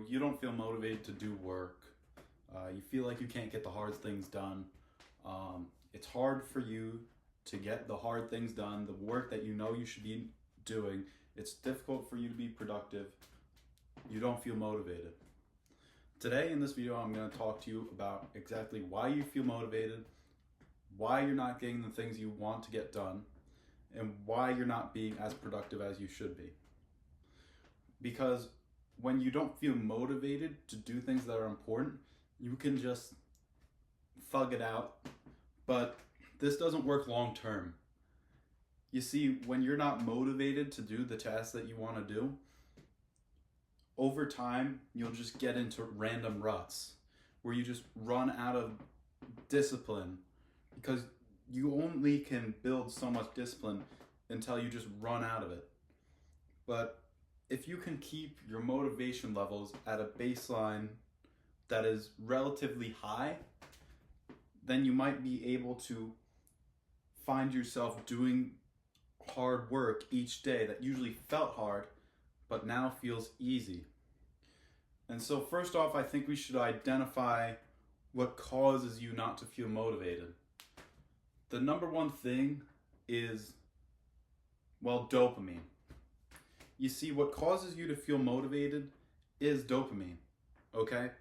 you don't feel motivated to do work. You feel like you can't get the hard things done. It's hard for you to get the hard things done, the work that you know you should be doing. It's difficult for you to be productive. You don't feel motivated. Today in this video, I'm going to talk to you about exactly why you feel motivated, why you're not getting the things you want to get done, and why you're not being as productive as you should be. Because when you don't feel motivated to do things that are important, you can just thug it out. But this doesn't work long term. You see, when you're not motivated to do the tasks that you want to do, over time, you'll just get into random ruts where you just run out of discipline, because you only can build so much discipline until you just run out of it. But if you can keep your motivation levels at a baseline that is relatively high, then you might be able to find yourself doing hard work each day that usually felt hard but now feels easy. And so first off, I think we should identify what causes you not to feel motivated. The number one thing is, dopamine. You see, what causes you to feel motivated is dopamine, okay?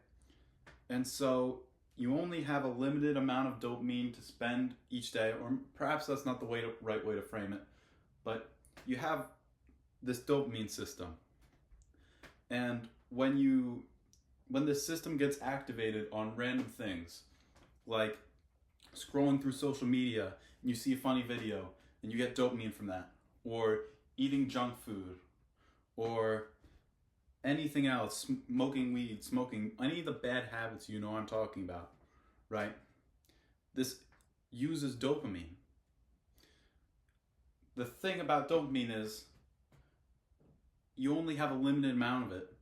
And so you only have a limited amount of dopamine to spend each day, or perhaps that's not the right way to frame it, but you have this dopamine system. And when this system gets activated on random things, like scrolling through social media and you see a funny video and you get dopamine from that, or eating junk food, or anything else, smoking weed, smoking, any of the bad habits you know I'm talking about, right? This uses dopamine. The thing about dopamine is you only have a limited amount of it.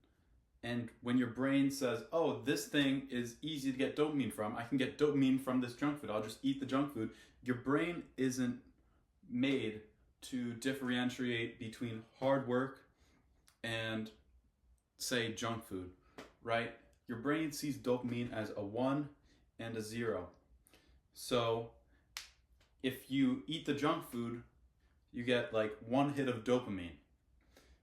And when your brain says, oh, this thing is easy to get dopamine from, I can get dopamine from this junk food, I'll just eat the junk food, your brain isn't made to differentiate between hard work and, say, junk food, right? Your brain sees dopamine as a 1 and a 0. So if you eat the junk food, you get like 1 hit of dopamine.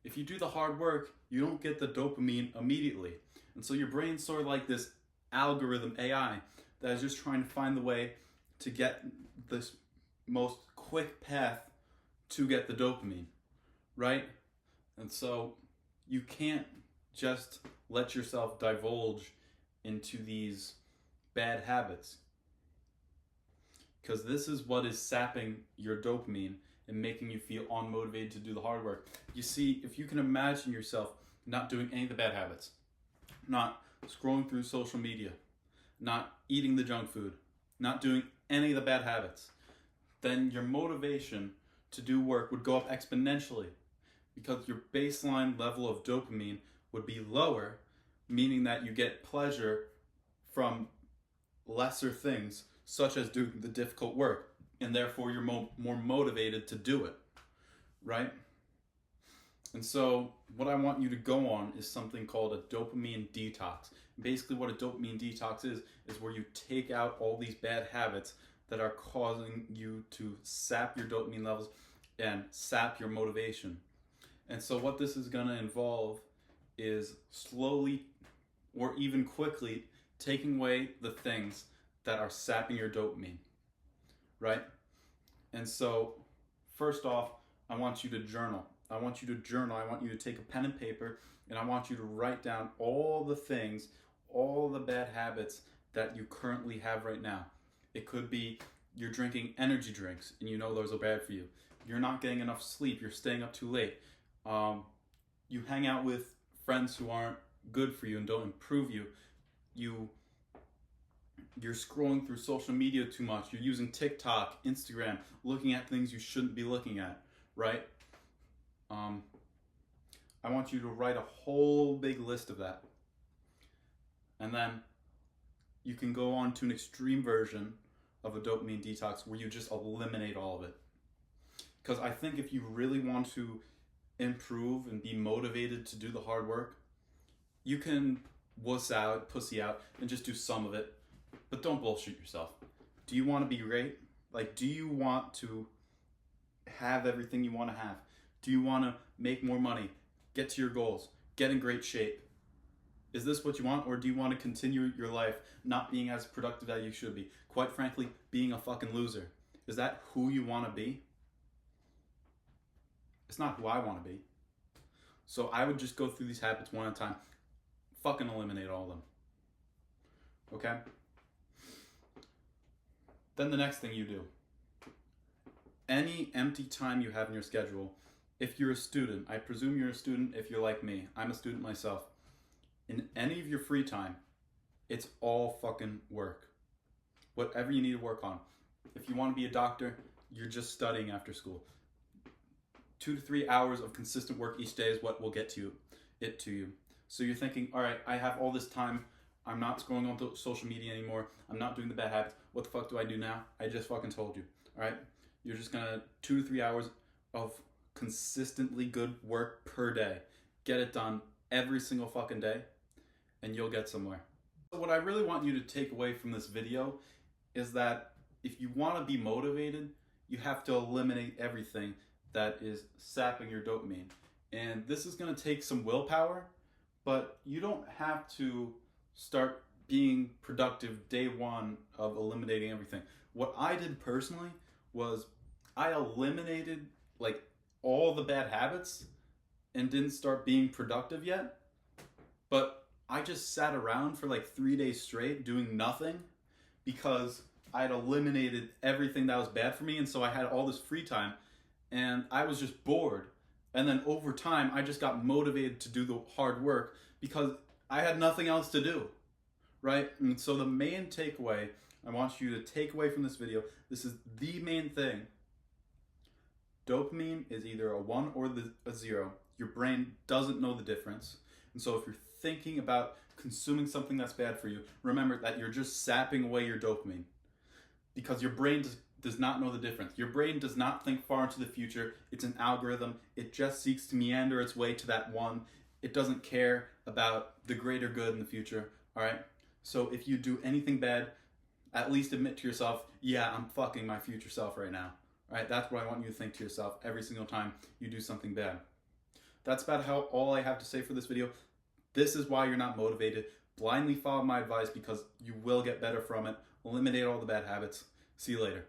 If you do the hard work, you don't get the dopamine immediately. And so your brain's sort of like this algorithm, AI, that is just trying to find the way to get this most quick path to get the dopamine, right? And so you can't just let yourself divulge into these bad habits, because this is what is sapping your dopamine and making you feel unmotivated to do the hard work. You see, if you can imagine yourself not doing any of the bad habits, not scrolling through social media, not eating the junk food, not doing any of the bad habits, then your motivation to do work would go up exponentially, because your baseline level of dopamine would be lower, meaning that you get pleasure from lesser things, such as doing the difficult work, and therefore you're more motivated to do it, right? And so what I want you to go on is something called a dopamine detox. Basically what a dopamine detox is where you take out all these bad habits that are causing you to sap your dopamine levels and sap your motivation. And so what this is going to involve is slowly or even quickly taking away the things that are sapping your dopamine, right? And so first off, I want you to journal. I want you to take a pen and paper, and I want you to write down all the things, all the bad habits that you currently have right now. It could be you're drinking energy drinks and you know those are bad for you. You're not getting enough sleep. You're staying up too late. You hang out with friends who aren't good for you and don't improve you. You're scrolling through social media too much. You're using TikTok, Instagram, looking at things you shouldn't be looking at, right? I want you to write a whole big list of that. And then you can go on to an extreme version of a dopamine detox where you just eliminate all of it. Because I think if you really want to improve and be motivated to do the hard work, You can wuss out, pussy out, and just do some of it, but don't bullshit yourself. Do you want to be great? Like, do you want to have everything you want to have? Do you want to make more money, get to your goals, get in great shape? Is this what you want, or do you want to continue your life not being as productive as you should be? Quite frankly, being a fucking loser. Is that who you want to be? It's not who I want to be. So I would just go through these habits one at a time. Fucking eliminate all of them. Okay? Then the next thing you do. Any empty time you have in your schedule, if you're a student, I presume you're a student if you're like me. I'm a student myself. In any of your free time, it's all fucking work. Whatever you need to work on. If you want to be a doctor, you're just studying after school. 2 to 3 hours of consistent work each day is what will get to you. So you're thinking, all right, I have all this time. I'm not scrolling on social media anymore. I'm not doing the bad habits. What the fuck do I do now? I just fucking told you. All right? You're just gonna 2 to 3 hours of consistently good work per day. Get it done every single fucking day, and you'll get somewhere. What I really want you to take away from this video is that if you want to be motivated, you have to eliminate everything that is sapping your dopamine. And this is going to take some willpower, but you don't have to start being productive day one of eliminating everything. What I did personally was I eliminated like all the bad habits and didn't start being productive yet, but I just sat around for like 3 days straight doing nothing because I had eliminated everything that was bad for me, and so I had all this free time and I was just bored. And then over time I just got motivated to do the hard work because I had nothing else to do, right? And so the main takeaway I want you to take away from this video, this is the main thing. Dopamine is either a 1 or a 0. Your brain doesn't know the difference. And so if you're thinking about consuming something that's bad for you, remember that you're just sapping away your dopamine because your brain does not know the difference. Your brain does not think far into the future. It's an algorithm. It just seeks to meander its way to that one. It doesn't care about the greater good in the future, all right? So if you do anything bad, at least admit to yourself, yeah, I'm fucking my future self right now. All right, that's what I want you to think to yourself every single time you do something bad. That's about all I have to say for this video. This is why you're not motivated. Blindly follow my advice because you will get better from it. Eliminate all the bad habits. See you later.